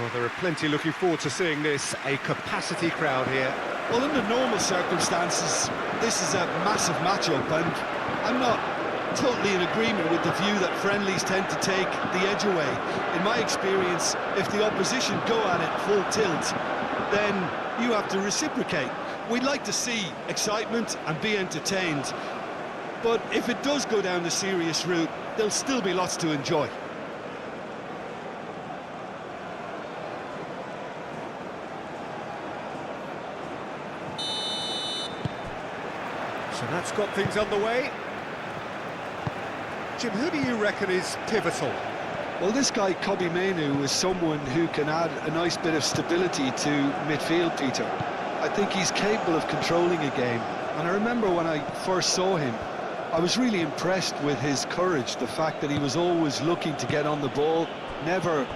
Well, there are plenty looking forward to seeing this. A capacity crowd here. Well, under normal circumstances, this is a massive matchup, and I'm not totally in agreement with the view that friendlies tend to take the edge away. In my experience, if the opposition go at it full tilt, then you have to reciprocate. We'd like to see excitement and be entertained, but if it does go down the serious route, there'll still be lots to enjoy. So that's got things underway. Jim, who do you reckon is pivotal? Well, this guy, Kobbie Mainoo, is someone who can add a nice bit of stability to midfield, Peter. I think he's capable of controlling a game, and I remember when I first saw him, I was really impressed with his courage, the fact that he was always looking to get on the ball, never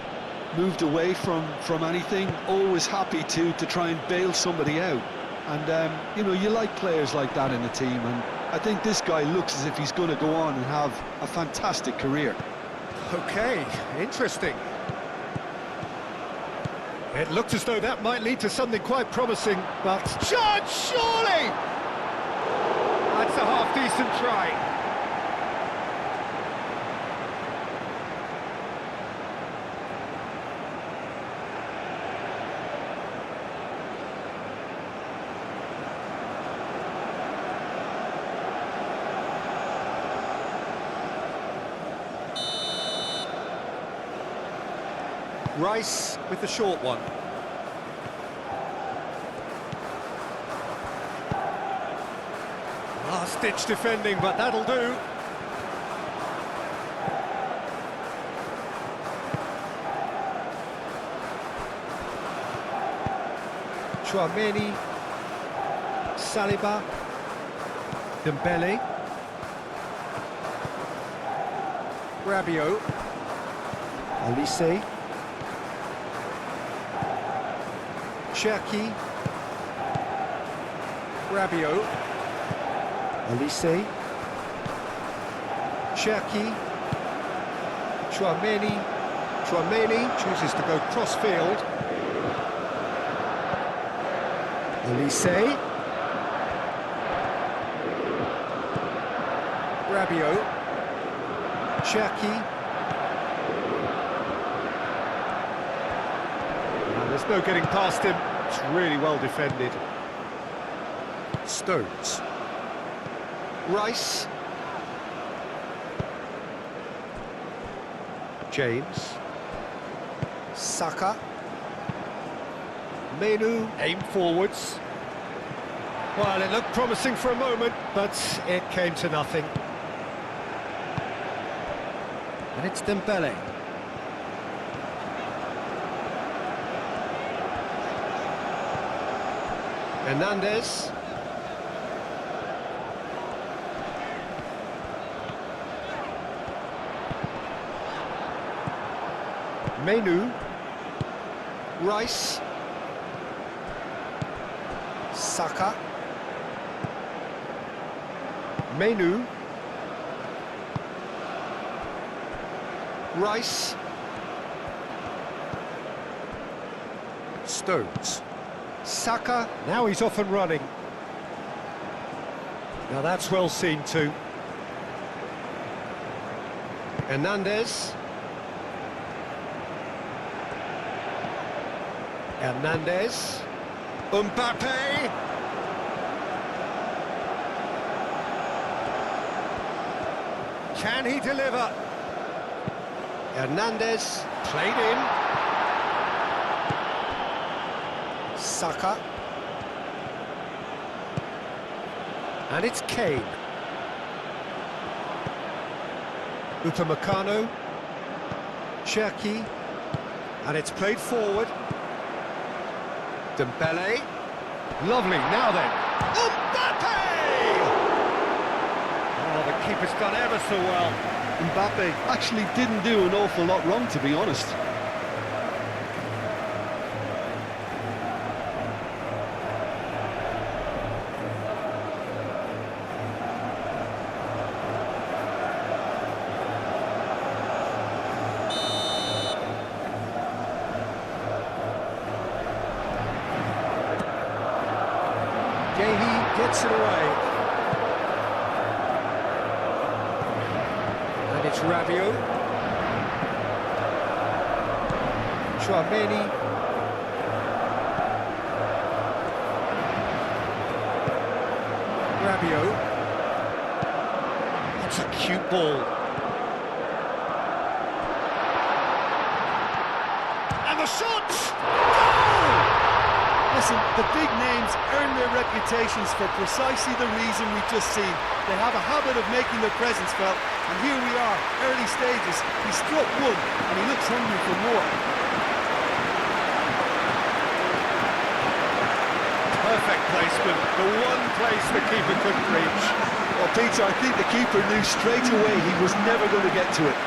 moved away from anything, always happy to try and bail somebody out. And, you know, you like players like that in the team, and I think this guy looks as if he's going to go on and have a fantastic career. Okay, interesting. It looked as though that might lead to something quite promising, but... Shot, surely! That's a half-decent try. Rice with the short one. Last-ditch defending, but that'll do. Chouameni, Saliba, Dembele, Rabiot, Olise, Cherki, Rabiot, Olise, Cherki, Chouameni chooses to go cross-field. Olise, Rabiot, Cherki. There's no getting past him. It's really well defended. Stones. Rice. James. Saka. Mainoo. Aim forwards. Well, it looked promising for a moment, but it came to nothing. And it's Dembele. Hernandez. Mainoo. Rice. Saka. Mainoo. Rice. Stones. Saka, now he's off and running. Now that's well seen too. Hernandez. Hernandez. Mbappe. Can he deliver? Hernandez, played in. Saka. And it's Kane. Upamecano. Cherki. And it's played forward. Dembele. Lovely, now then. Mbappe! Oh, the keeper's done ever so well. Mbappe actually didn't do an awful lot wrong, to be honest. Gehi gets it away. And it's Rabiot. Chouameni. Rabiot. That's a cute ball. And the shot! Goal! Listen, the big names earn their reputations for precisely the reason we've just seen. They have a habit of making their presence felt, and here we are, early stages. He struck one, and he looks hungry for more. Perfect placement, the one place the keeper couldn't reach. Well, Peter, I think the keeper knew straight away he was never going to get to it.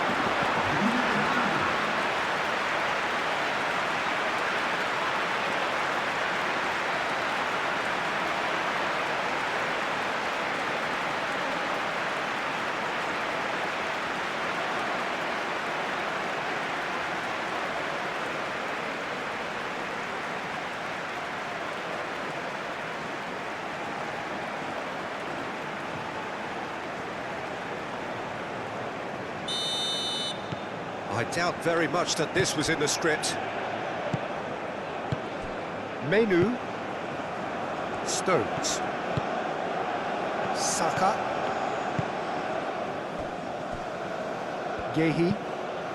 I doubt very much that this was in the script. Menu. Stones. Saka. Gehi.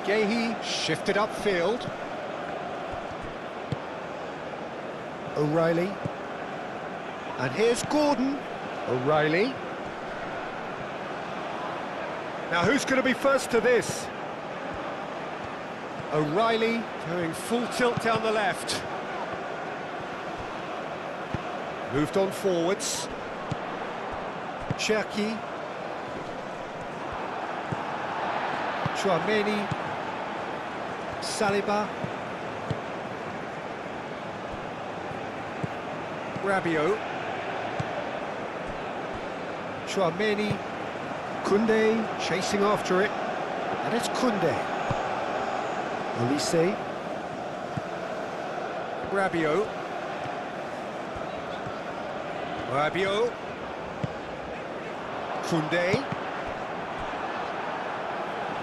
Gehi shifted upfield. O'Reilly. And here's Gordon. O'Reilly. Now who's going to be first to this? O'Reilly going full tilt down the left. Moved on forwards. Cherki. Chouameni. Saliba. Rabiot. Chouameni. Koundé chasing after it. And it's Koundé. Olise. Rabiot. Rabiot. Koundé.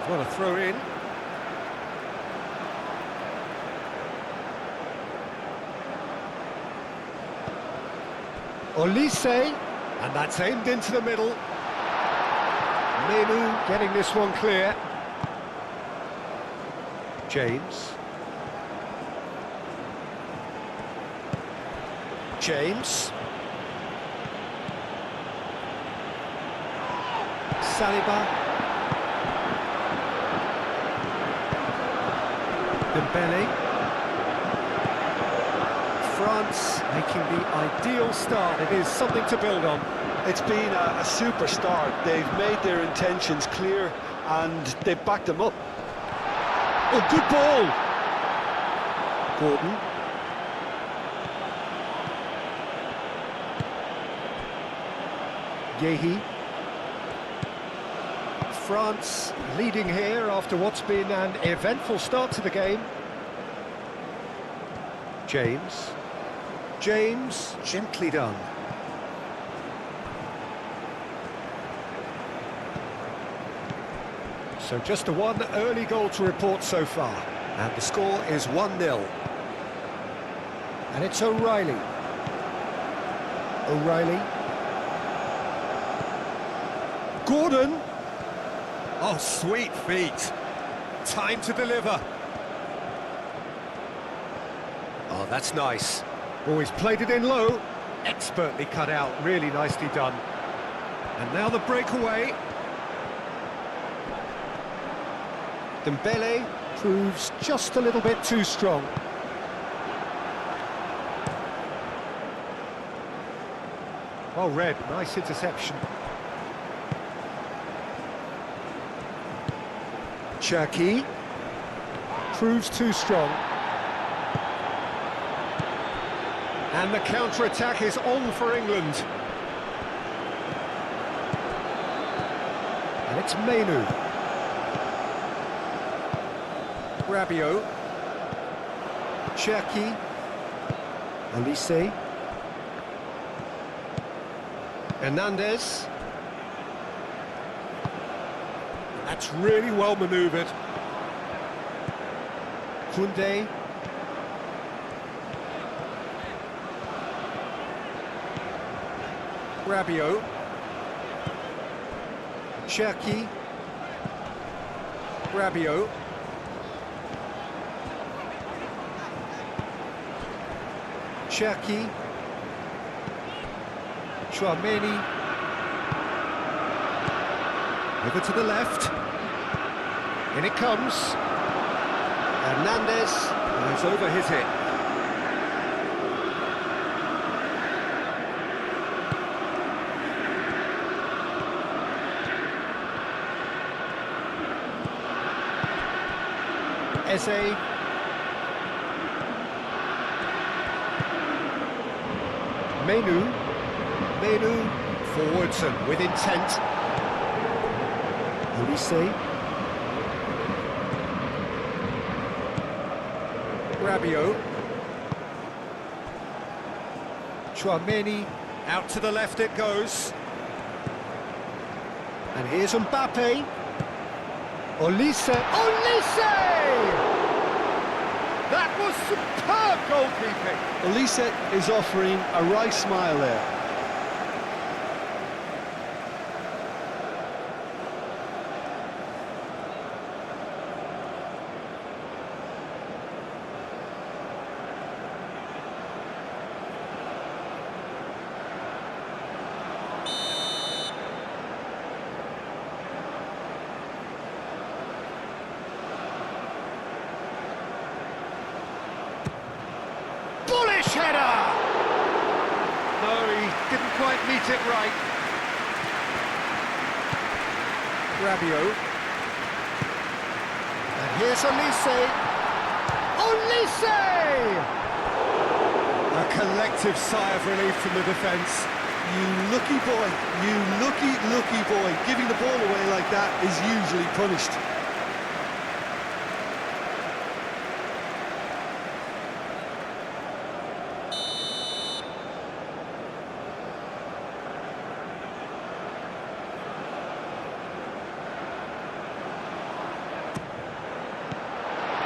What a throw in. Olise. And that's aimed into the middle. Menu getting this one clear. James. James. Saliba. Dembele. France making the ideal start. It is something to build on. It's been a super start. They've made their intentions clear and they've backed them up. Oh, good ball! Gordon. Gehi. France leading here after what's been an eventful start to the game. James. James, gently done. So just a one early goal to report so far. And the score is 1-0. And it's O'Reilly. O'Reilly. Gordon. Oh, sweet feet. Time to deliver. Oh, that's nice. Oh, he's played it in low. Expertly cut out. Really nicely done. And now the breakaway. Dembele proves just a little bit too strong. Well read, nice interception. Cherki proves too strong. And the counter-attack is on for England. And it's Menu. Rabiot. Cherki. Olise. Hernandez. That's really well manoeuvred. Koundé. Rabiot. Cherki. Rabiot. Cherki. Chouameni. Over to the left. In it comes. Hernandez goes over his hit. Eze. Menu forwards and with intent. Olise. Rabiot. Chouameni, out to the left it goes. And here's Mbappe. Olise. That was superb goalkeeping. Olise is offering a right smile there. Bullish header! No, he didn't quite meet it right. Rabiot. And here's Olise. A collective sigh of relief from the defence. You lucky boy, you lucky boy. Giving the ball away like that is usually punished.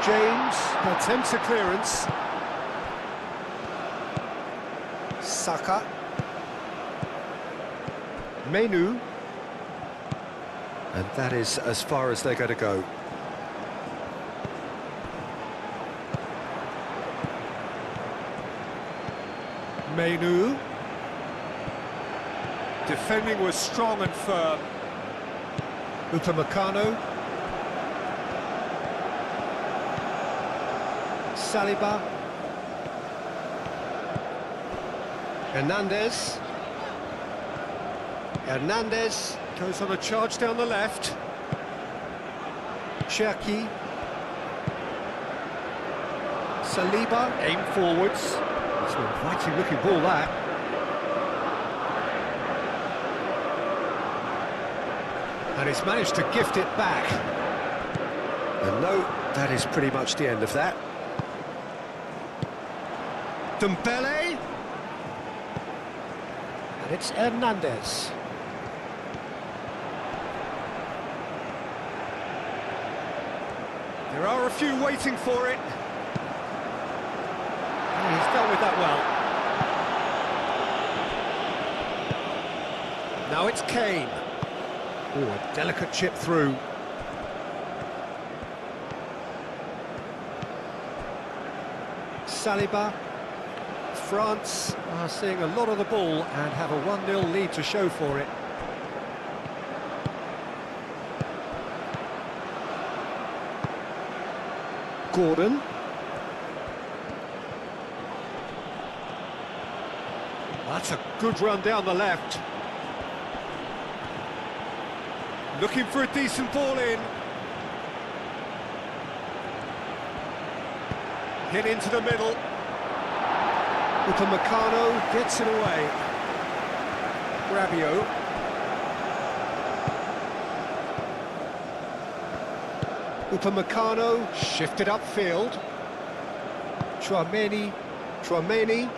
James attempts a clearance. Saka. Menu. And that is as far as they're going to go. Menu. Defending was strong and firm. Upamecano. Saliba. Hernandez. Hernandez goes on a charge down the left. Cherki. Saliba, aim forwards. It's an inviting looking ball, that. And he's managed to gift it back. And no, that is pretty much the end of that. Dembele. And it's Hernandez. There are a few waiting for it. And he's dealt with that well. Now it's Kane. Oh, a delicate chip through. Saliba. France are seeing a lot of the ball and have a 1-0 lead to show for it. Gordon. That's a good run down the left. Looking for a decent ball in. Hit into the middle. Upamecano gets it away. Rabiot. Upamecano shifted upfield. Chouameni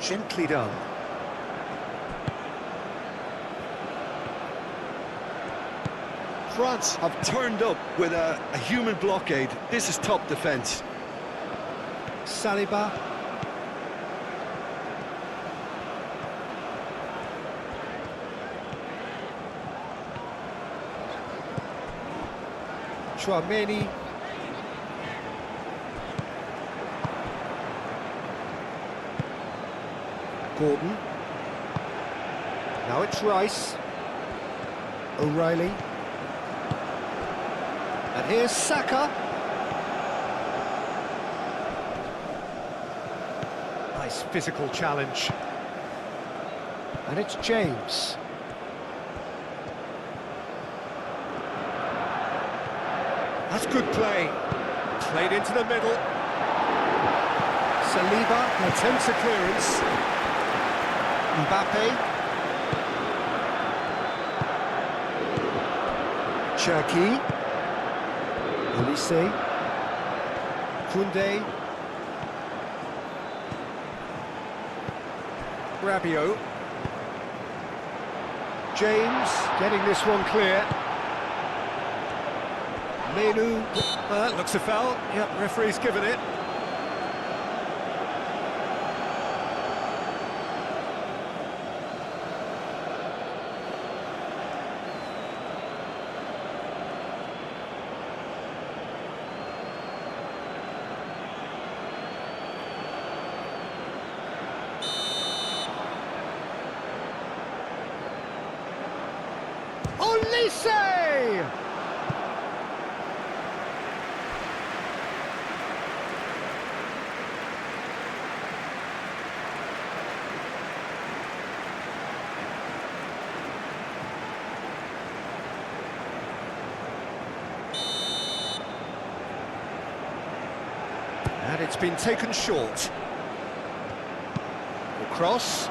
gently done. France have turned up with a human blockade. This is top defence. Saliba. Chouameni. Gordon. Now it's Rice. O'Reilly. And here's Saka. Nice physical challenge. And it's James. That's good play. Played into the middle. Saliba attempts a clearance. Mbappe. Cherki. Olise. Koundé. Rabiot. James getting this one clear. Menu. Looks a foul. Yep, referee's given it. Olise! And it's been taken short. The cross.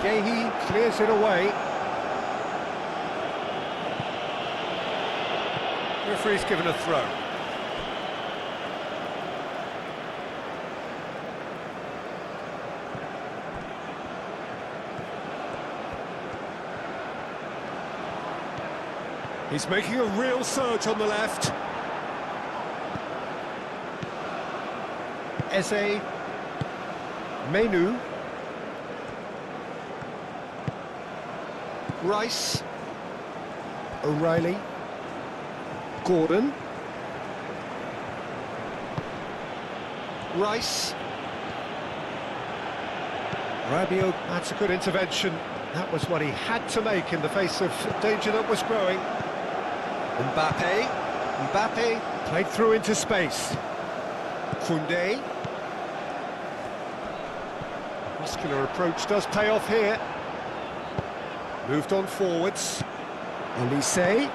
Gehi clears it away. Referee's given a throw. He's making a real surge on the left. Eze. Menu. Rice. O'Reilly. Gordon. Rice. Rabiot, that's a good intervention. That was what he had to make in the face of danger that was growing. Mbappe. Mbappe played through into space. Koundé. Muscular approach does pay off here. Moved on forwards. Olise.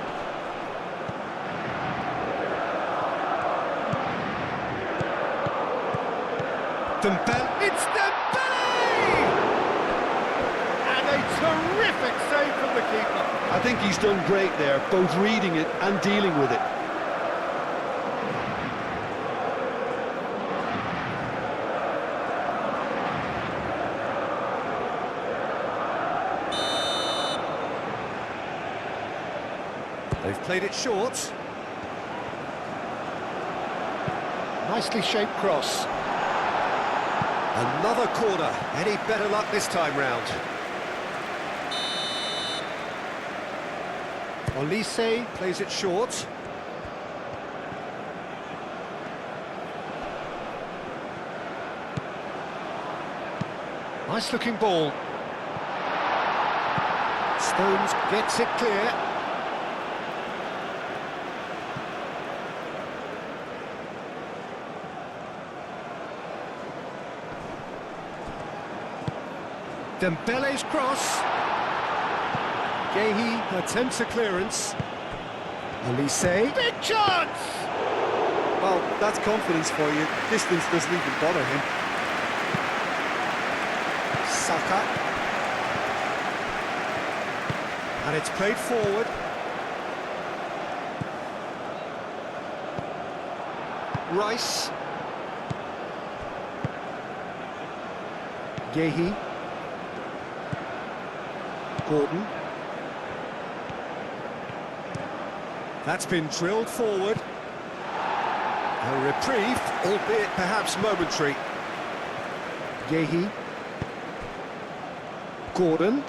Dembele. It's Dembele! And a terrific save from the keeper. I think he's done great there, both reading it and dealing with it. They've played it short. Nicely shaped cross. Another corner. Any better luck this time round? Olise plays it short. Nice looking ball. Stones gets it clear. Dembele's cross. Gehi attempts a clearance. Olise. Big chance! Well, that's confidence for you. Distance doesn't even bother him. Saka. And it's played forward. Rice. Gehi. That's been drilled forward. A reprieve, albeit perhaps momentary. Yehi. Gordon.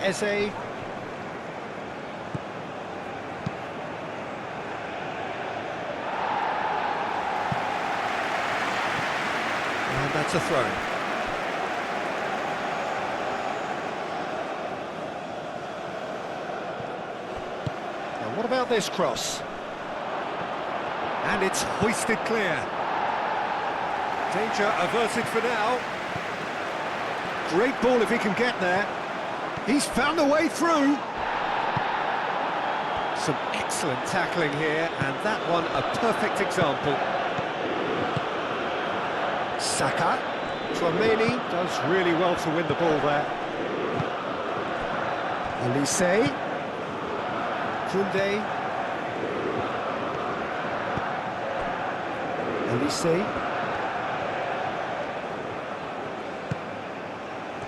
Eze. And that's a throw. Now what about this cross? And it's hoisted clear. Danger averted for now. Great ball if he can get there. He's found a way through. Some excellent tackling here, and that one a perfect example. Saka. Tchouaméni does really well to win the ball there. Olise. Koundé. Olise.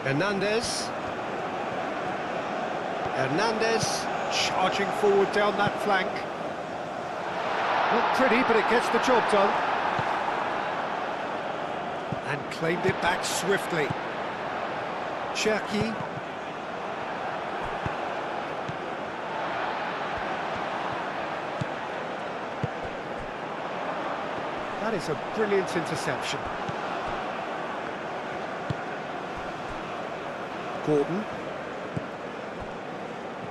Hernandez. Hernandez charging forward down that flank. Not pretty, but it gets the job done. And claimed it back swiftly. Cherki. That is a brilliant interception. Gordon.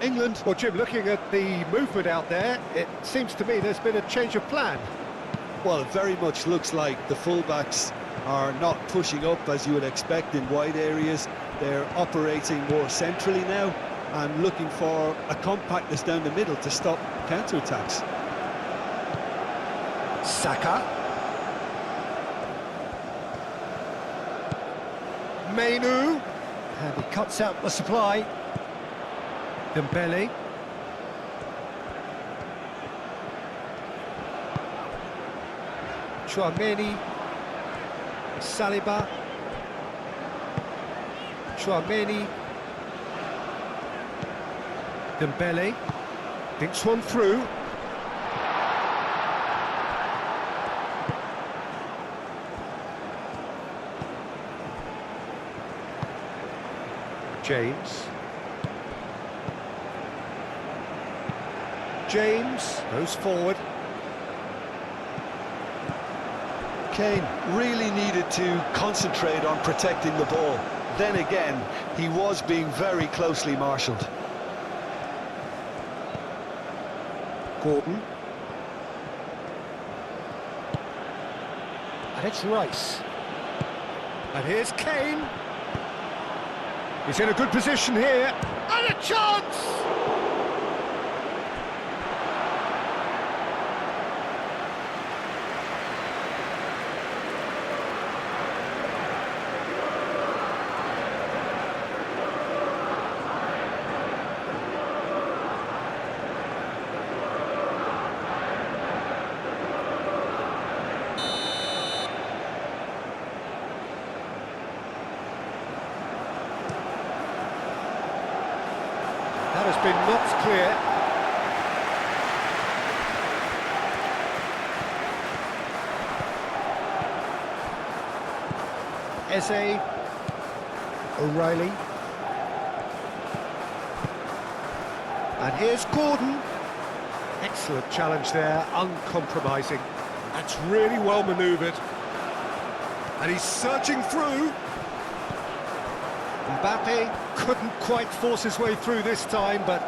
England, well, Jim, looking at the movement out there, it seems to me there's been a change of plan. Well, it very much looks like the fullbacks are not pushing up as you would expect in wide areas. They're operating more centrally now and looking for a compactness down the middle to stop counter-attacks. Saka. Mainu. And he cuts out the supply. Dembele. Tchouaméni. Saliba. Tchouaméni. Dembele. Thinks one through. James goes forward. Kane really needed to concentrate on protecting the ball. Then again, he was being very closely marshalled. Gordon. And it's Rice. And here's Kane. He's in a good position here. And a chance! That has been knocked clear. Eze. O'Reilly. And here's Gordon. Excellent challenge there, uncompromising. That's really well manoeuvred. And he's surging through. Mbappe couldn't quite force his way through this time, but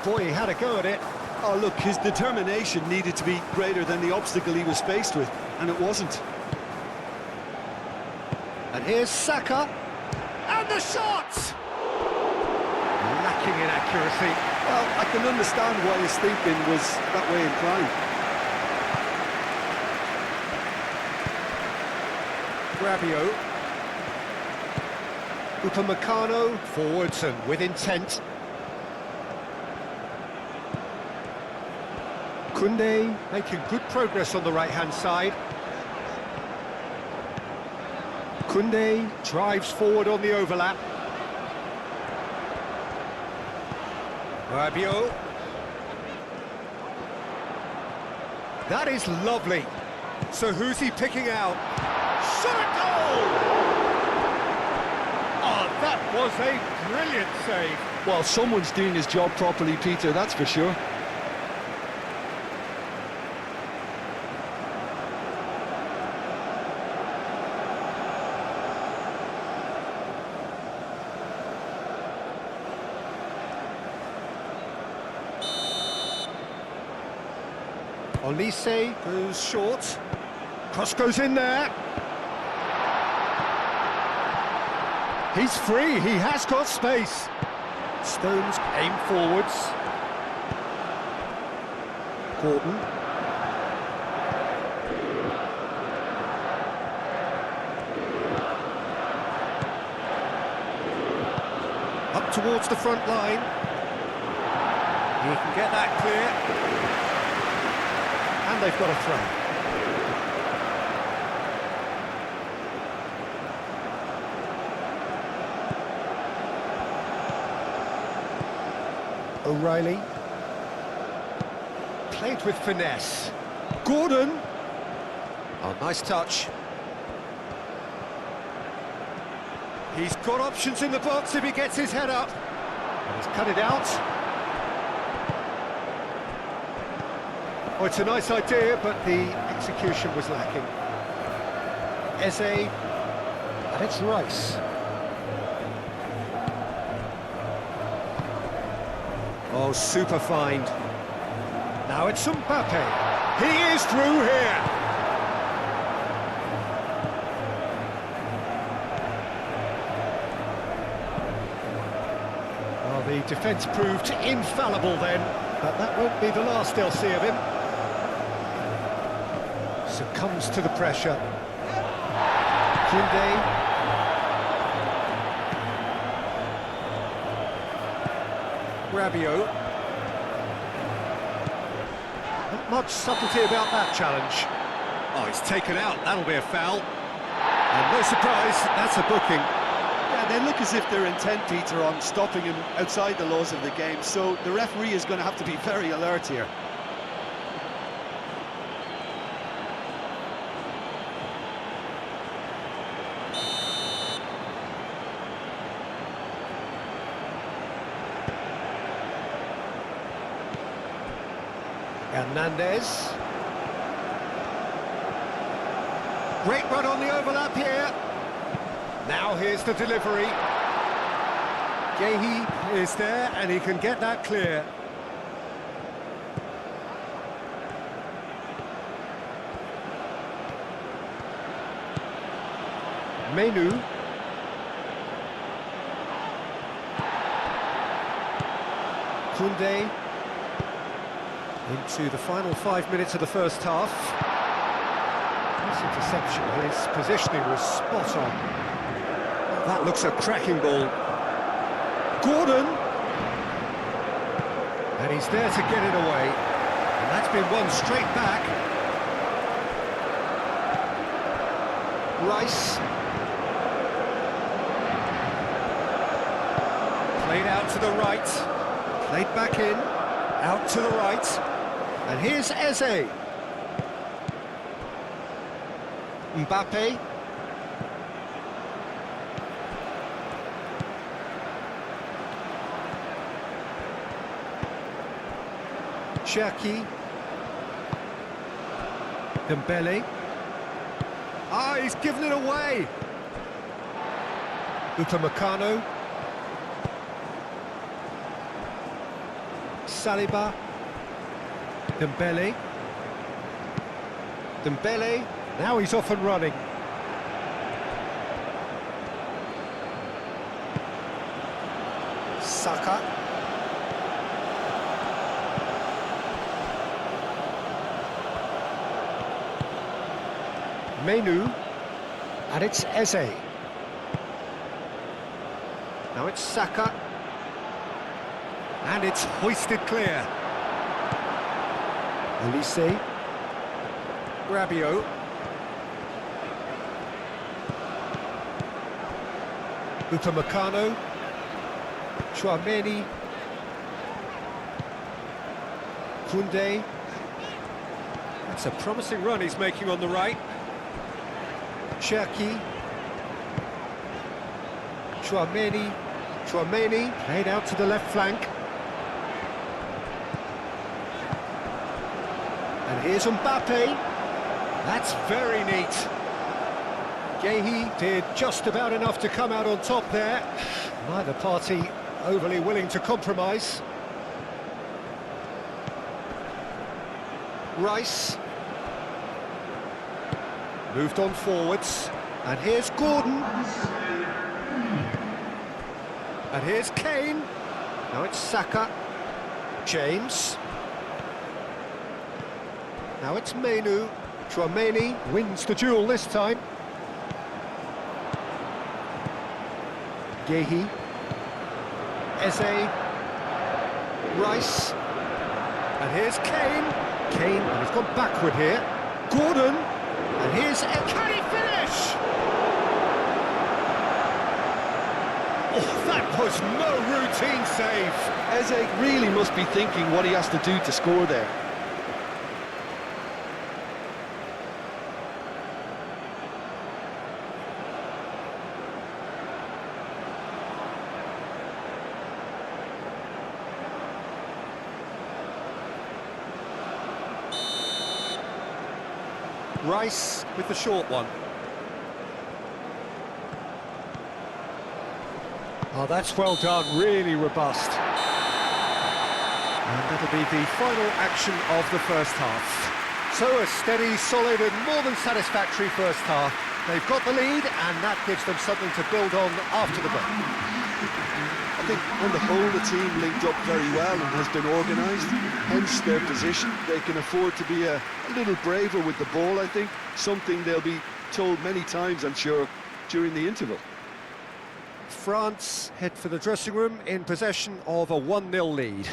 boy, he had a go at it. Oh, look, his determination needed to be greater than the obstacle he was faced with, and it wasn't. And here's Saka. And the shot! Lacking in accuracy. Well, I can understand why his thinking was that way inclined. Rabiot. Upamecano forwards and with intent. Koundé making good progress on the right-hand side. Koundé drives forward on the overlap. Rabiot. That is lovely. So who's he picking out? Shot at goal! Oh, that was a brilliant save. Well, someone's doing his job properly, Peter, that's for sure. Olise goes short. Cross goes in there. He's free, he has got space. Stones aim forwards. Gordon. Up towards the front line. He can get that clear. And they've got a throw. O'Reilly. Played with finesse. Gordon. Oh, nice touch. He's got options in the box if he gets his head up. And he's cut it out. Oh, it's a nice idea, but the execution was lacking. Eze, and it's Rice. Oh, super find. Now it's Mbappe. He is through here. Well, the defence proved infallible then, but that won't be the last they'll see of him. Succumbs to the pressure. Koundé. Rabiot. Not much subtlety about that challenge. Oh, he's taken out, that'll be a foul. And no surprise, that's a booking. Yeah, they look as if they're intent, Peter, on stopping him outside the laws of the game, so the referee is going to have to be very alert here. Hernandez. Great run on the overlap here. Now here's the delivery. Guéhi is there and he can get that clear. Menu. Koundé. Into the final 5 minutes of the first half. Nice interception, his positioning was spot on. That looks a cracking ball. Gordon! And he's there to get it away. And that's been won straight back. Rice. Played out to the right. Played back in. Out to the right. And here's Eze. Mbappe. Cherki. Dembele. Ah, he's given it away. Upamecano. Saliba. Dembele. Dembele. Now he's off and running. Saka. Menu. And it's Eze. Now it's Saka. And it's hoisted clear. Olise. Rabiot. Upamecano. Chouameni. Koundé. That's a promising run he's making on the right. Cherki. Chouameni played out to the left flank. And here's Mbappe. That's very neat. Guéhi did just about enough to come out on top there. Neither party overly willing to compromise. Rice. Moved on forwards. And here's Gordon. And here's Kane. Now it's Saka. James. Now it's Menu. Chouameni wins the duel this time. Guéhi. Eze. Rice. And here's Kane. Kane, and he's gone backward here. Gordon. And here's... Can he finish? Oh, that was no routine save. Eze really must be thinking what he has to do to score there. Rice with the short one. Oh, that's well done, really robust. And that'll be the final action of the first half. So a steady, solid and more than satisfactory first half. They've got the lead and that gives them something to build on after the break. I think on the whole the team linked up very well and has been organised, hence their position. They can afford to be a little braver with the ball, I think, something they'll be told many times, I'm sure, during the interval. France head for the dressing room in possession of a 1-0 lead.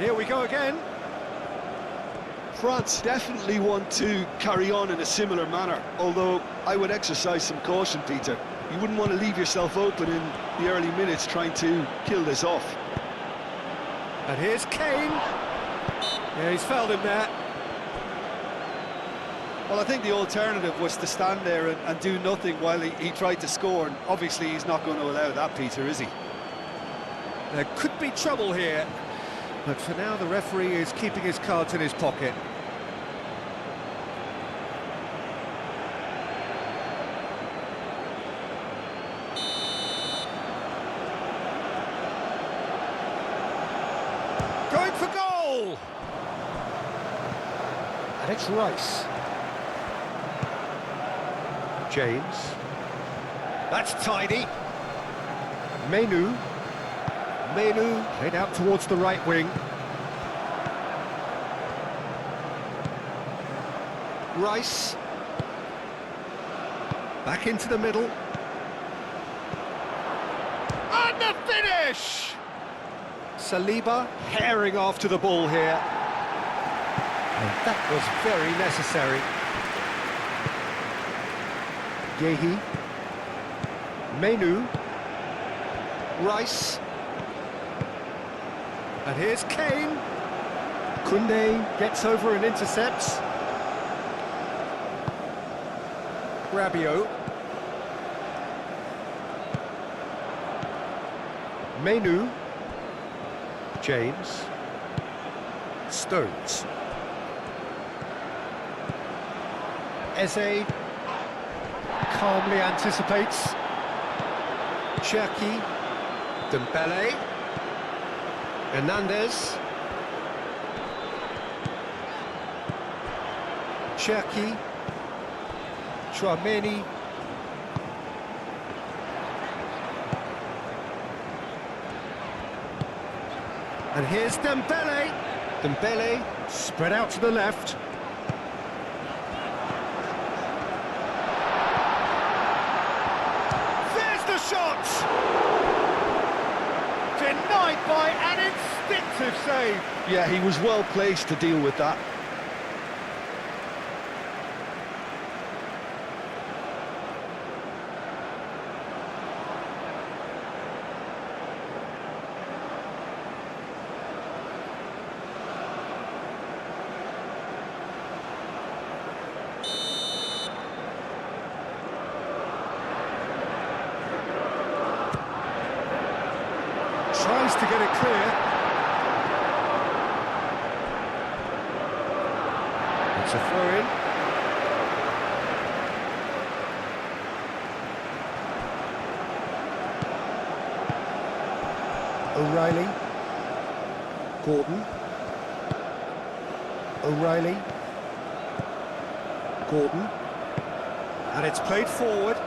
Here we go again. France definitely want to carry on in a similar manner, although I would exercise some caution, Peter. You wouldn't want to leave yourself open in the early minutes trying to kill this off. And here's Kane. Yeah, he's fouled him there. Well, I think the alternative was to stand there and do nothing while he tried to score, and obviously he's not going to allow that, Peter, is he? There could be trouble here, but for now the referee is keeping his cards in his pocket. Going for goal! It's Rice. James. That's tidy. Menu. Menu played out towards the right wing. Rice. Back into the middle. And the finish! Saliba herring after the ball here. And that was very necessary. Yehi. Menu. Rice. And here's Kane. Koundé gets over and intercepts. Rabiot. Menu. James. Stones. Eze calmly anticipates. Cherki. Dembele. Hernandez. Cherki. Chouameni. And here's Dembele. Dembele spread out to the left. There's the shot! Denied by an instinctive save. Yeah, he was well placed to deal with that. Tries to get it clear. It's a throw-in. O'Reilly. Gordon. O'Reilly. Gordon. And it's played forward.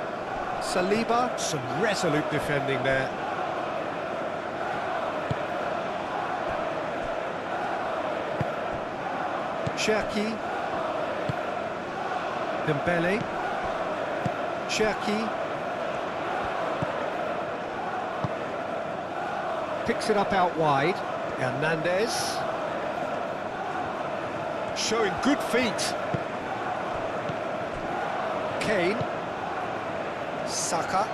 Saliba, some resolute defending there. Cherki. Dembele. Cherki. Picks it up out wide. Hernandez. Showing good feet. Kane. Saka.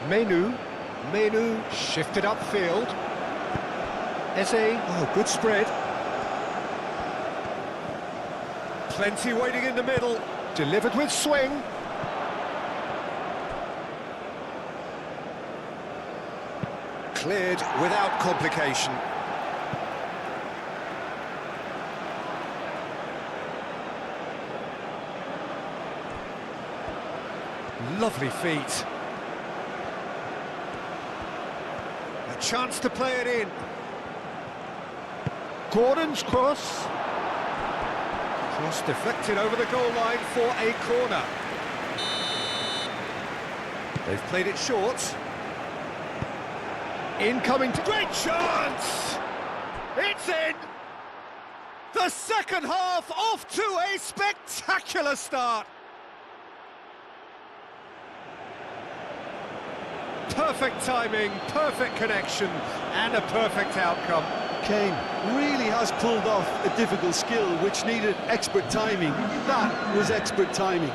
Menu. Menu shifted upfield. Eze. Oh, good spread. Plenty waiting in the middle. Delivered with swing. Cleared without complication. Lovely feet. A chance to play it in. Gordon's cross. Cross deflected over the goal line for a corner. They've played it short. Incoming to... Great chance! It's in! The second half off to a spectacular start. Perfect timing, perfect connection, and a perfect outcome. Kane really has pulled off a difficult skill which needed expert timing. That was expert timing.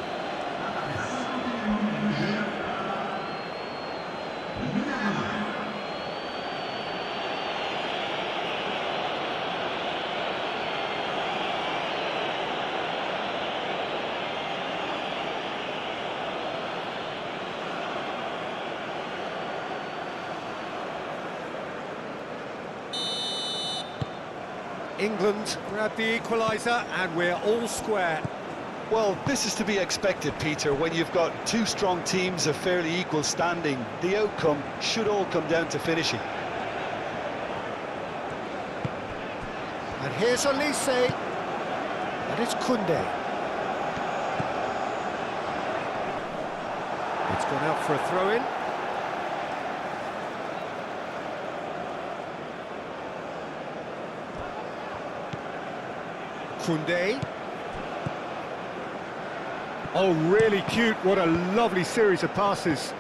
England grab the equaliser and we're all square. Well, this is to be expected, Peter, when you've got two strong teams of fairly equal standing. The outcome should all come down to finishing. And here's Elise. And it's Koundé. It's gone out for a throw-in. Koundé. Oh, really cute. What a lovely series of passes.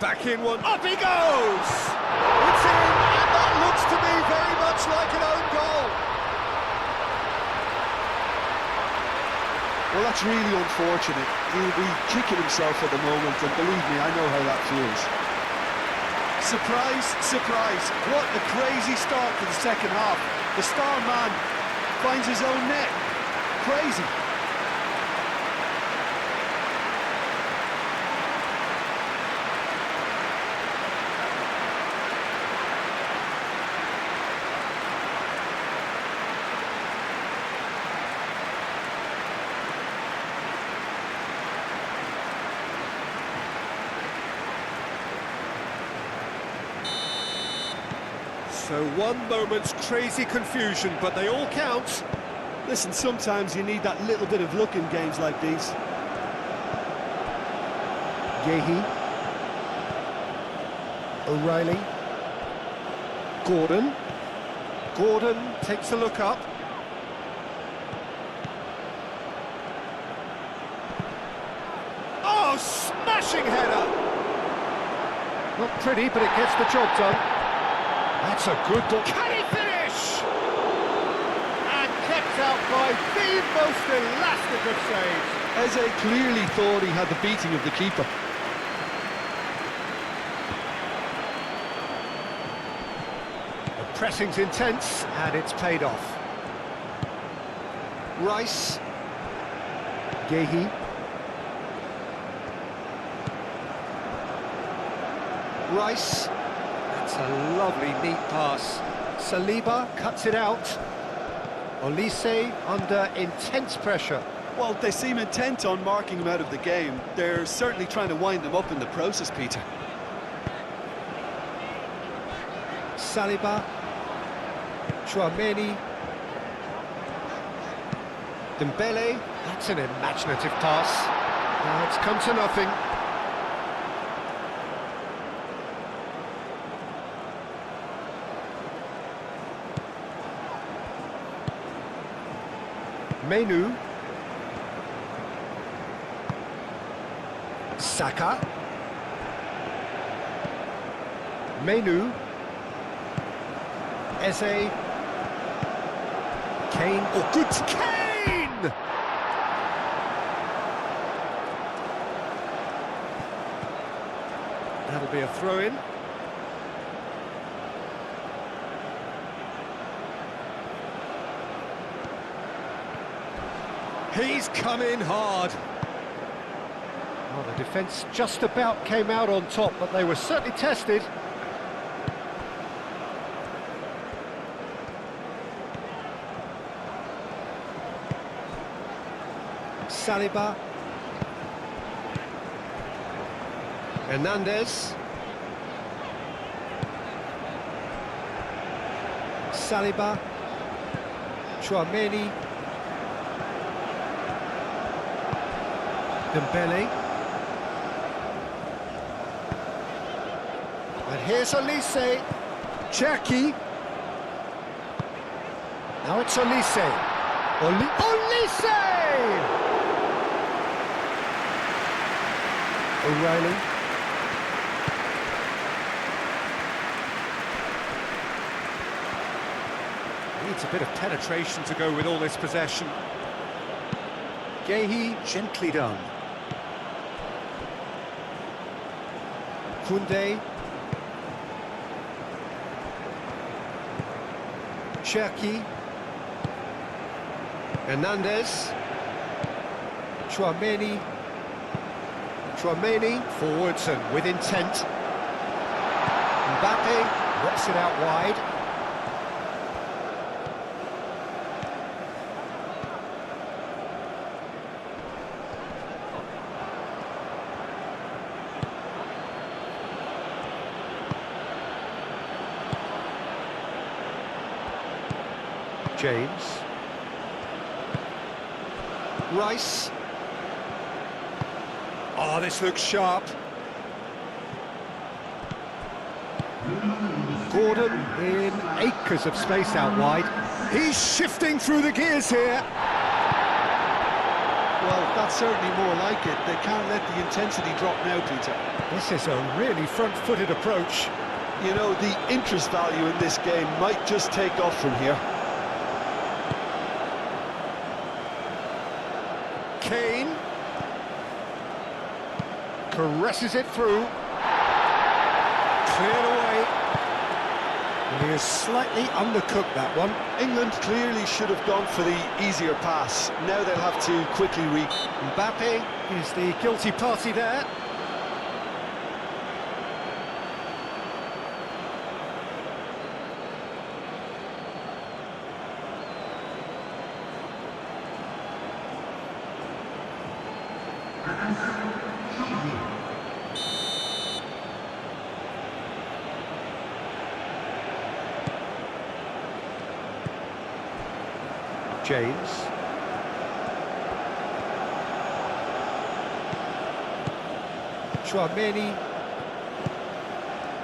Back in one. Up he goes! It's in, and that looks to me very much like an own goal. Well, that's really unfortunate. He'll be kicking himself at the moment, and believe me, I know how that feels. Surprise, surprise. What a crazy start to the second half. The star man finds his own net. Crazy. So one moment's crazy confusion, but they all count. Listen, sometimes you need that little bit of luck in games like these. Yehi. O'Reilly. Gordon. Gordon takes a look up. Oh, smashing header! Not pretty, but it gets the job done. That's a good ball. Can he finish? And kept out by the most elastic of saves. Eze clearly thought he had the beating of the keeper. The pressing's intense, and it's paid off. Rice. Yehi. Rice. That's a lovely, neat pass. Saliba cuts it out. Olise under intense pressure. Well, they seem intent on marking him out of the game. They're certainly trying to wind him up in the process, Peter. Saliba. Chouameni. Dembele. That's an imaginative pass. Now it's come to nothing. Menu. Saka. Menu. Eze. Kane. Oh, good Kane! That'll be a throw-in. He's come in hard. Well, the defence just about came out on top, but they were certainly tested. Saliba. Hernandez. Saliba. Chouameni. Dembele. And here's Olise. Cherki. Now it's Olise. Olise! O'Reilly. Needs a bit of penetration to go with all this possession. Yehi, gently done. Koundé. Cherki. Hernandez. Chouameni. Chouameni forwards and with intent. Mbappe knocks it out wide. James. Rice. Oh, this looks sharp. Gordon in acres of space out wide. He's shifting through the gears here. Well, that's certainly more like it. They can't let the intensity drop now, Peter. This is a really front-footed approach. You know, the interest value in this game might just take off from here. Kane caresses it through. Cleared away. And he has slightly undercooked that one. England clearly should have gone for the easier pass. Now they'll have to quickly Mbappe is the guilty party there. James. Chouameni.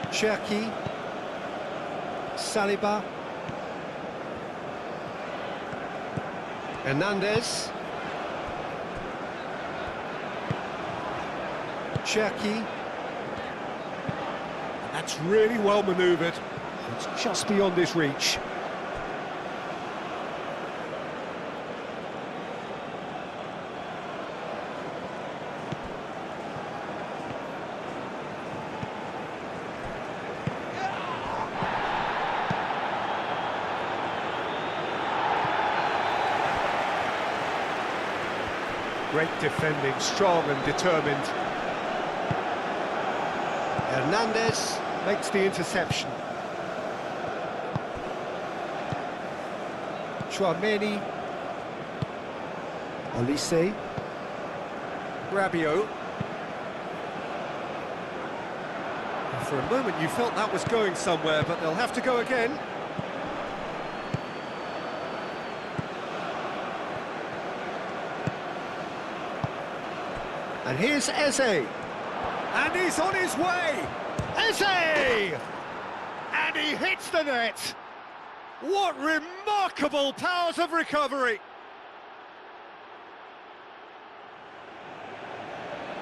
Cherki. Saliba. Hernandez. Cherki. That's really well manoeuvred. It's just beyond his reach. Great defending, strong and determined. Hernandez makes the interception. Chouameni. Olise. Rabiot. For a moment you felt that was going somewhere, but they'll have to go again. And here's Eze. And he's on his way! Eze! And he hits the net! What remarkable powers of recovery!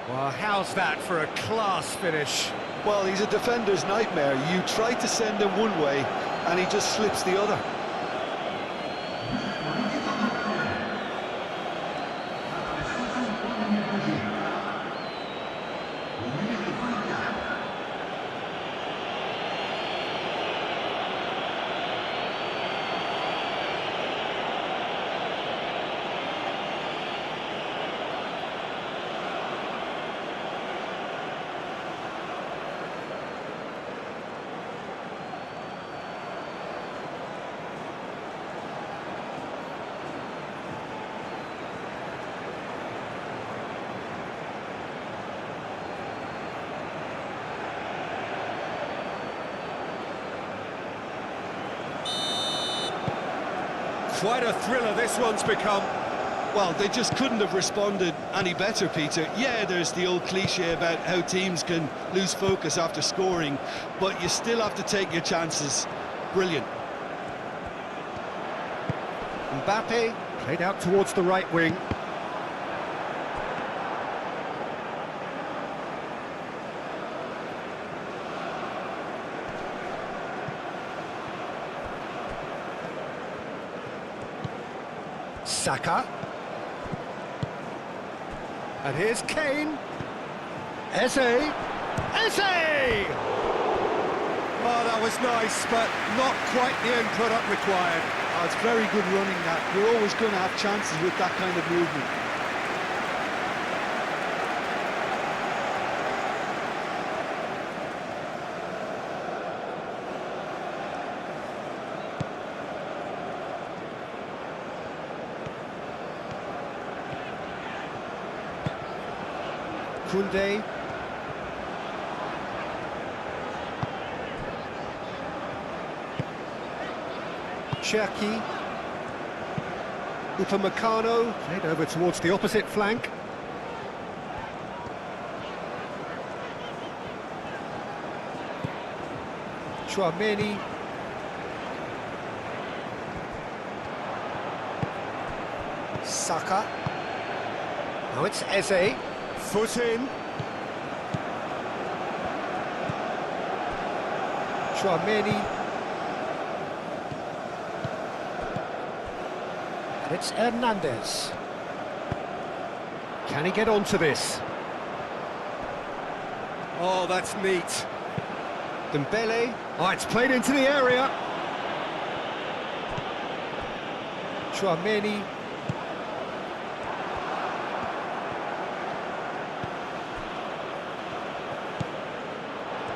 Well, how's that for a class finish? Well, he's a defender's nightmare. You try to send him one way, and he just slips the other. Quite a thriller this one's become. Well, they just couldn't have responded any better, Peter. Yeah, there's the old cliche about how teams can lose focus after scoring, but you still have to take your chances. Brilliant. Mbappe played out towards the right wing. Saka. And here's Kane. Eze. Eze! Oh, that was nice, but not quite the end product required. Oh, it's very good running that. You're always going to have chances with that kind of movement. Koundé. Cherki. Upamecano played over towards the opposite flank. Chouameni. Saka. Now it's Eze. Foot in. Chouameni. And it's Hernandez. Can he get onto this? Oh, that's neat. Dembele. Oh, it's played into the area. Chouameni.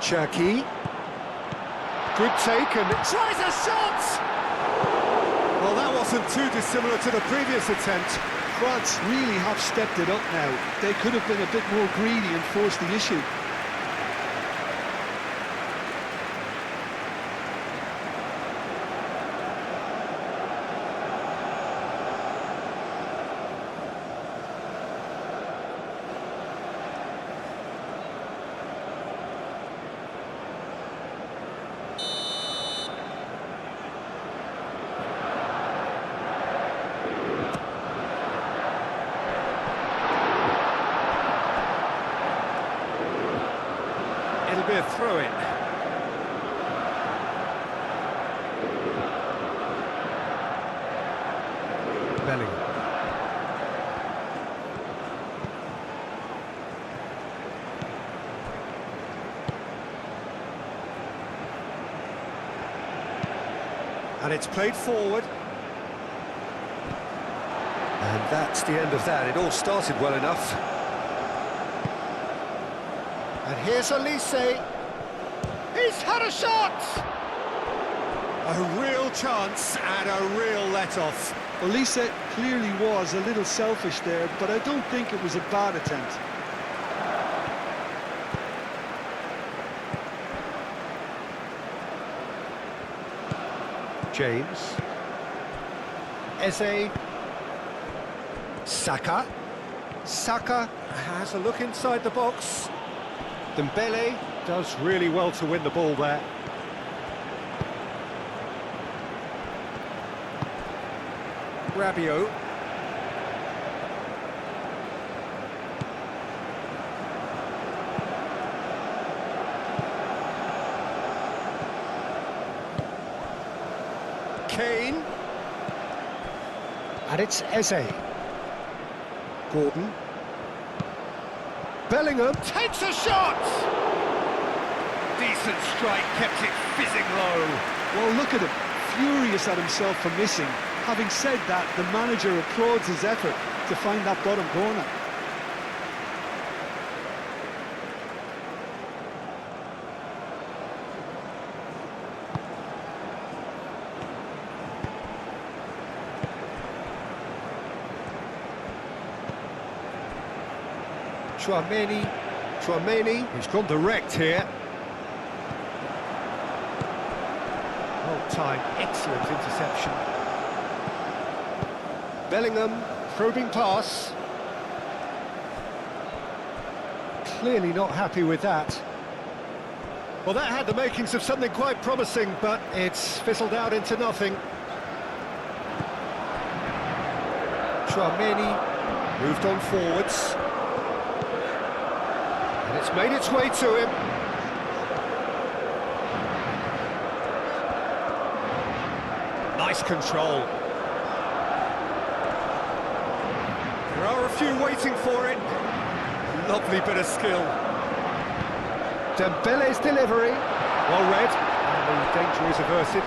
Cherki. Good take and tries a shot! Well, that wasn't too dissimilar to the previous attempt. France really have stepped it up now. They could have been a bit more greedy and forced the issue. It'll be a throw-in. Bellingham. And it's played forward. And that's the end of that. It all started well enough. And here's Elise. He's had a shot! A real chance and a real let-off. Elise clearly was a little selfish there, but I don't think it was a bad attempt. James. Eze. Saka. Saka has a look inside the box. Dembele does really well to win the ball there. Rabiot. Kane. And it's Eze. Gordon. Bellingham takes a shot! Decent strike, kept it fizzing low. Well, look at him, furious at himself for missing. Having said that, the manager applauds his effort to find that bottom corner. Chouameni, he's gone direct here. Well timed, excellent interception. Bellingham, probing pass. Clearly not happy with that. Well, that had the makings of something quite promising, but it's fizzled out into nothing. Chouameni moved on forwards. And it's made its way to him. Nice control. There are a few waiting for it. Lovely bit of skill. Dembele's delivery. Well read. And the danger is averted.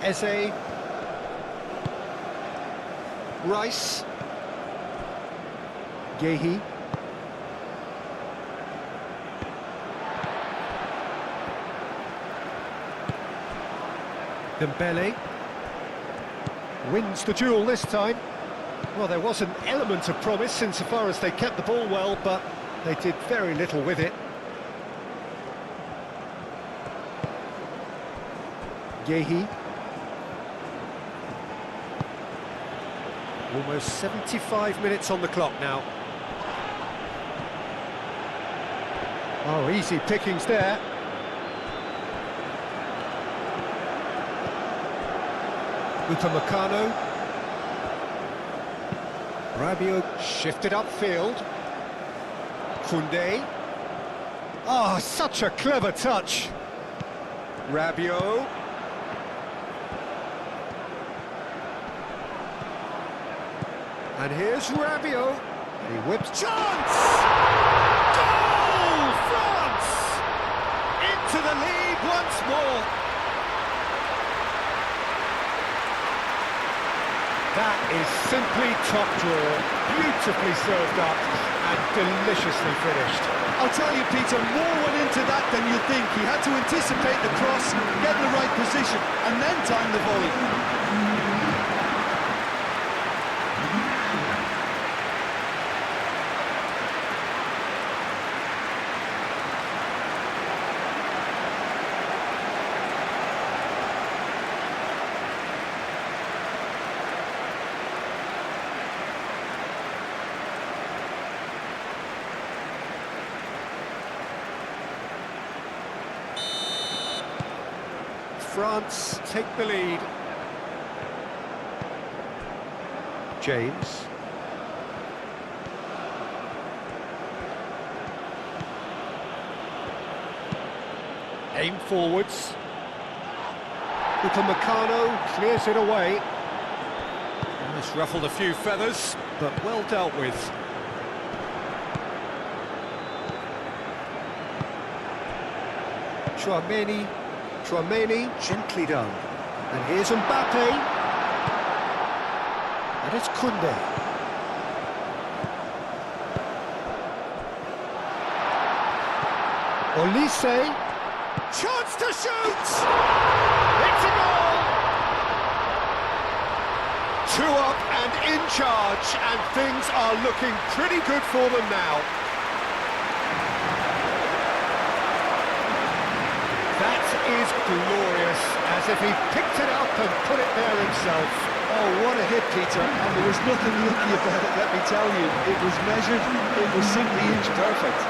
Eze. Rice. Gehi. Dembele wins the duel this time. Well, there was an element of promise insofar as they kept the ball well, but they did very little with it. Yehi. Almost 75 minutes on the clock now. Oh, easy pickings there. Upamecano. Rabiot shifted upfield. Koundé. Oh, such a clever touch. Rabiot. And here's Rabiot. He whips. Chance! Goal! France! Into the lead once more. That is simply top draw. Beautifully served up and deliciously finished. I'll tell you, Peter, more went into that than you'd think. He had to anticipate the cross, get in the right position, and then time the volley. France take the lead. James. Aim forwards. Upamecano clears it away. It's ruffled a few feathers, but well dealt with. Chouameni, gently done. And here's Mbappe. And it's Koundé. Olise. Chance to shoot! It's a goal! 2 up and in charge, and things are looking pretty good for them now. That is glorious, as if he picked it up and put it there himself. Oh, what a hit, Peter. And there was nothing lucky about it, let me tell you. It was measured, it was simply inch perfect.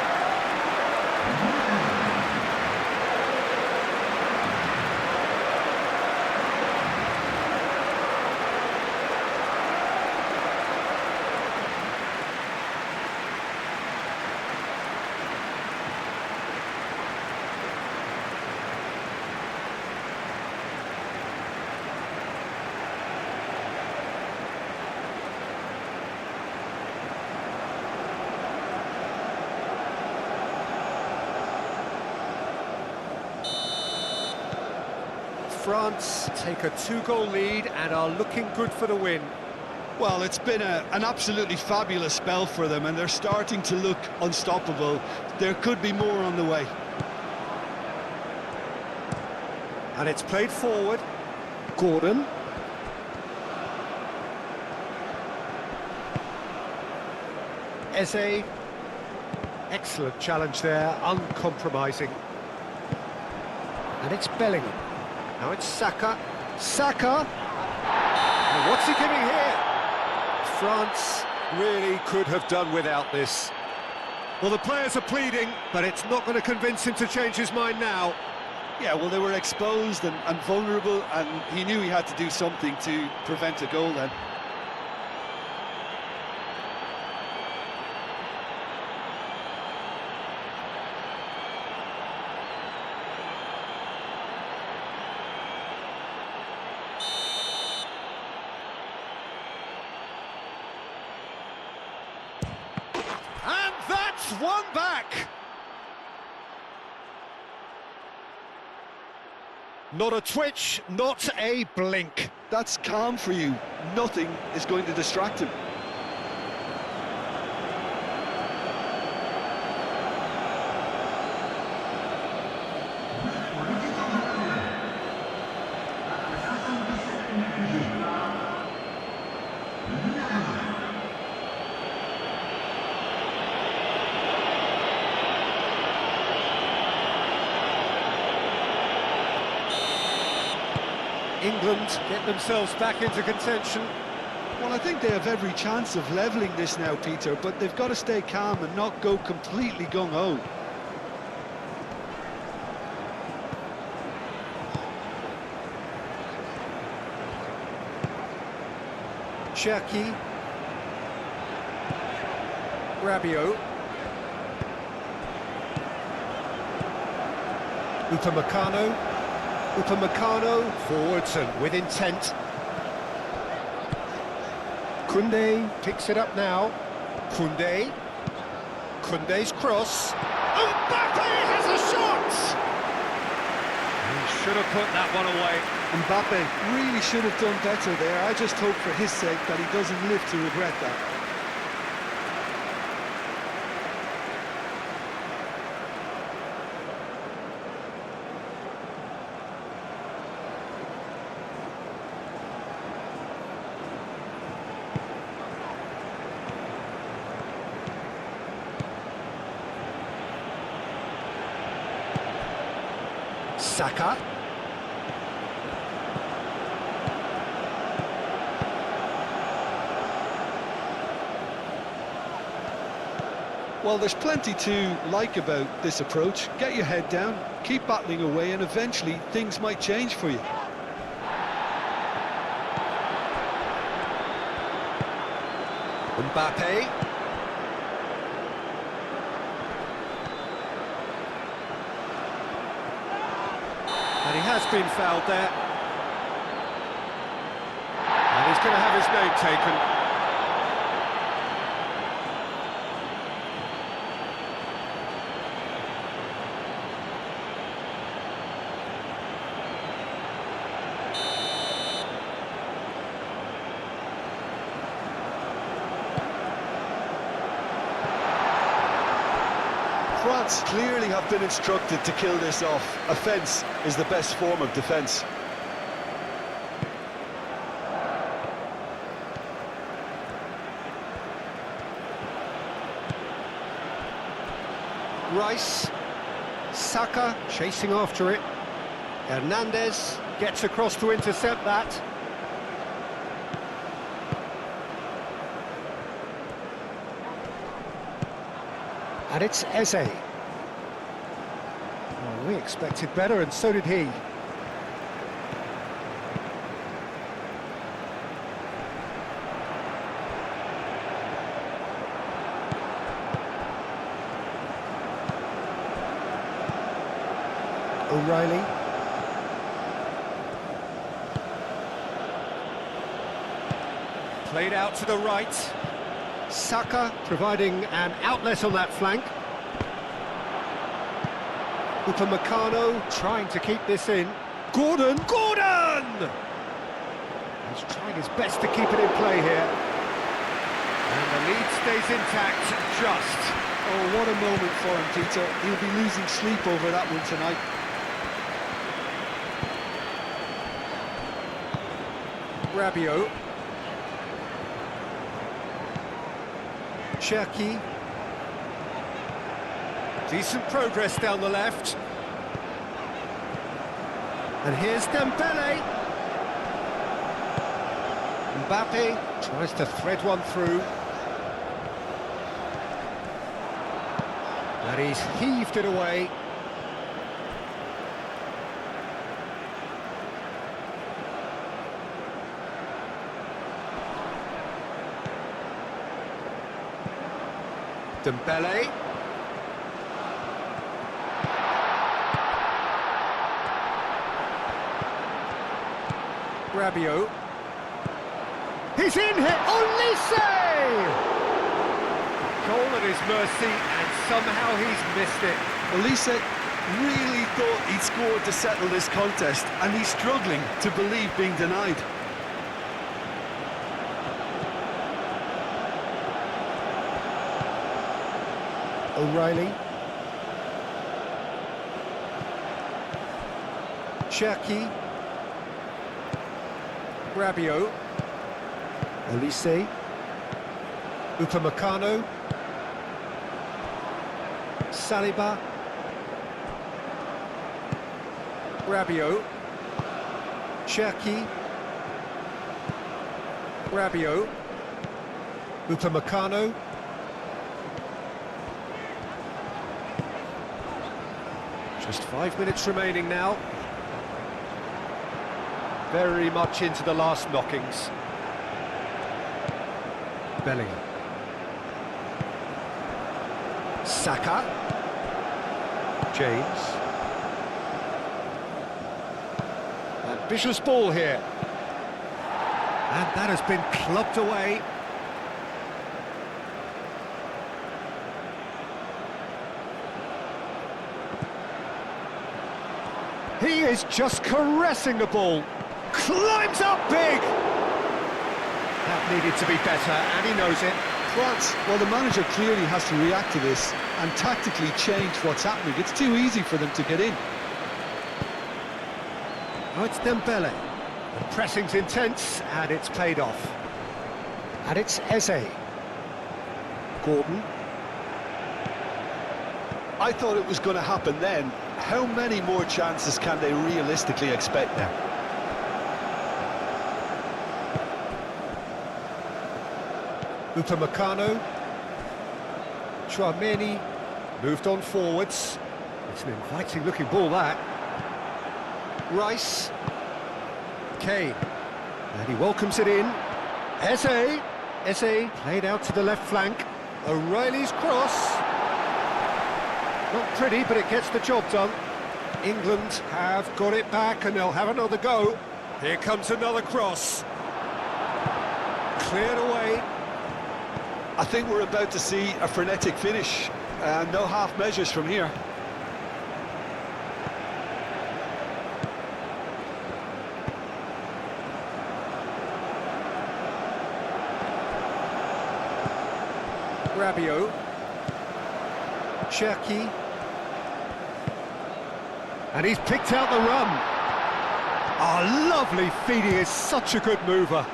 France take a 2-goal lead and are looking good for the win. Well, it's been an absolutely fabulous spell for them, and they're starting to look unstoppable. There could be more on the way. And it's played forward. Gordon. Eze. Excellent challenge there, uncompromising. And it's Bellingham. Now it's Saka. Saka! And what's he giving here? France really could have done without this. Well, the players are pleading, but it's not going to convince him to change his mind now. Yeah, well, they were exposed and vulnerable, and he knew he had to do something to prevent a goal then. And that's one back! Not a twitch, not a blink. That's calm for you. Nothing is going to distract him. England get themselves back into contention. Well, I think they have every chance of levelling this now, Peter, but they've got to stay calm and not go completely gung-ho. Cherki. Rabiot. Upamecano forwards and with intent. Koundé picks it up now. Koundé's cross. Mbappe has a shot! He should have put that one away. Mbappe really should have done better there. I just hope for his sake that he doesn't live to regret that. Saka. Well, there's plenty to like about this approach. Get your head down, keep battling away, and eventually things might change for you. Mbappe. And he has been fouled there. And he's going to have his name taken. France clearly have been instructed to kill this off. Offence is the best form of defence. Rice. Saka chasing after it. Hernandez gets across to intercept that. And it's Eze. Well, we expected better, and so did he. O'Reilly. Played out to the right. Saka providing an outlet on that flank. Upamecano trying to keep this in. Gordon! He's trying his best to keep it in play here. And the lead stays intact, just. Oh, what a moment for him, Peter. He'll be losing sleep over that one tonight. Rabiot. Cherki. Decent progress down the left. And here's Dembele. Mbappe tries to thread one through. But he's heaved it away. Dembele. Rabiot. He's in here. Olise! Goal at his mercy, and somehow he's missed it. Olise really thought he'd scored to settle this contest, and he's struggling to believe being denied. O'Reilly. Cherki. Rabiot. Olise. Upamecano. Saliba. Rabiot. Cherki. Rabiot. Upamecano. Just 5 minutes remaining now. Very much into the last knockings. Bellingham. Saka. James. Ambitious ball here. And that has been clubbed away. He is just caressing the ball. Climbs up big! That needed to be better, and he knows it. France, well, the manager clearly has to react to this and tactically change what's happening. It's too easy for them to get in. Oh, it's Dembele. The pressing's intense, and it's paid off. And it's Eze. Gordon. I thought it was going to happen then. How many more chances can they realistically expect now? Upamecano. Chouameni moved on forwards. It's an inviting looking ball, that. Rice. Kane. And he welcomes it in. Eze. Eze played out to the left flank. O'Reilly's cross. Not pretty, but it gets the job done. England have got it back and they'll have another go. Here comes another cross. Cleared away. I think we're about to see a frenetic finish. No half measures from here. Rabiot. Cherki. And he's picked out the run. Oh, lovely feed. He is such a good mover.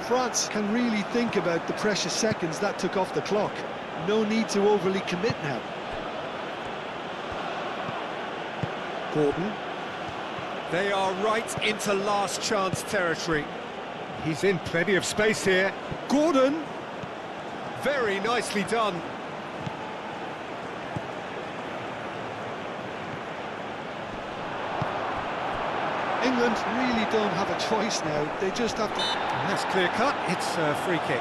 France can really think about the precious seconds that took off the clock. No need to overly commit now. Gordon. They are right into last chance territory. He's in plenty of space here. Gordon. Very nicely done. England really don't have a choice now. They just have to... That's clear cut. It's a free kick.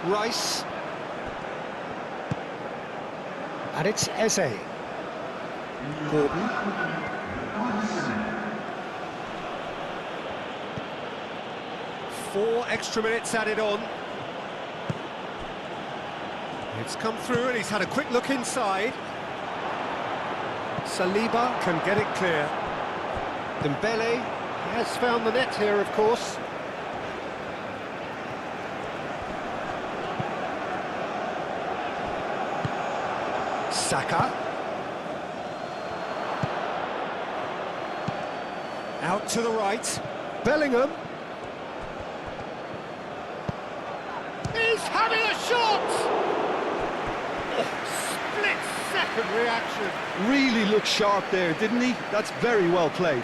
Rice. And it's Eze. Gordon. Four extra minutes added on. It's come through and he's had a quick look inside. Saliba can get it clear. Dembele has found the net here, of course. Saka. Out to the right. Bellingham. He's having a shot! Oh, split-second reaction. Really looked sharp there, didn't he? That's very well played.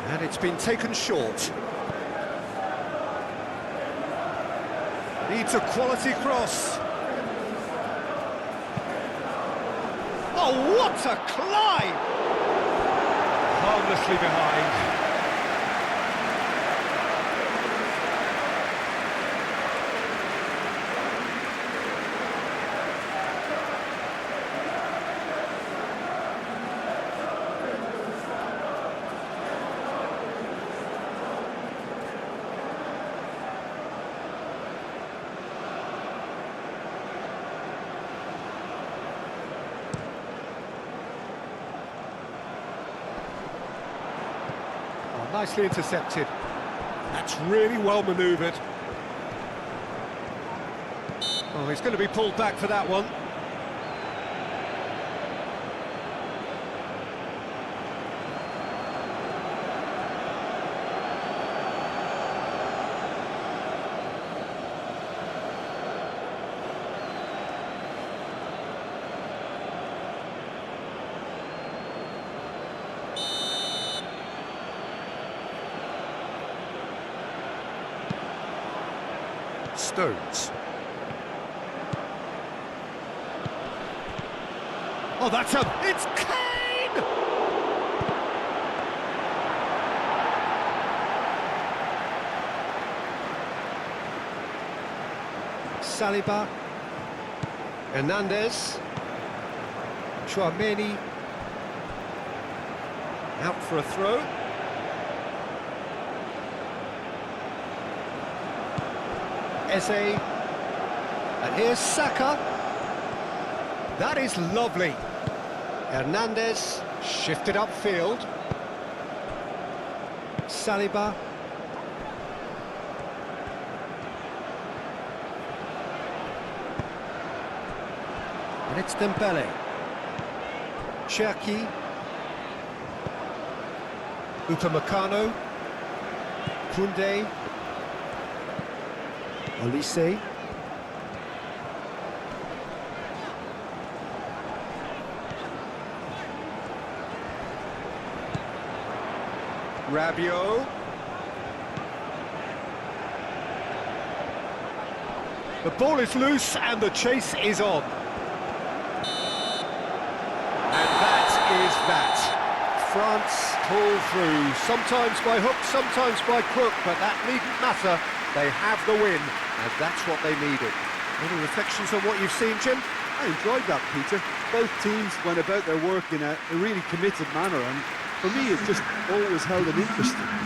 And it's been taken short. Needs a quality cross. Oh, what a climb! Harmlessly behind. Nicely intercepted. That's really well manoeuvred. Oh, he's going to be pulled back for that one. Stones. Oh, it's Kane! Saliba. Hernandez. Chouameni. Out for a throw. Eze, and here's Saka. That is lovely. Hernandez shifted upfield. Saliba. And it's Dembele. Cherki. Upamecano. Koundé. Olise. Rabiot. The ball is loose and the chase is on. And that is that. France pull through, sometimes by hook, sometimes by crook, but that needn't matter. They have the win, and that's what they needed. Any reflections on what you've seen, Jim? I enjoyed that, Peter. Both teams went about their work in a really committed manner, and for me it just always held an interest.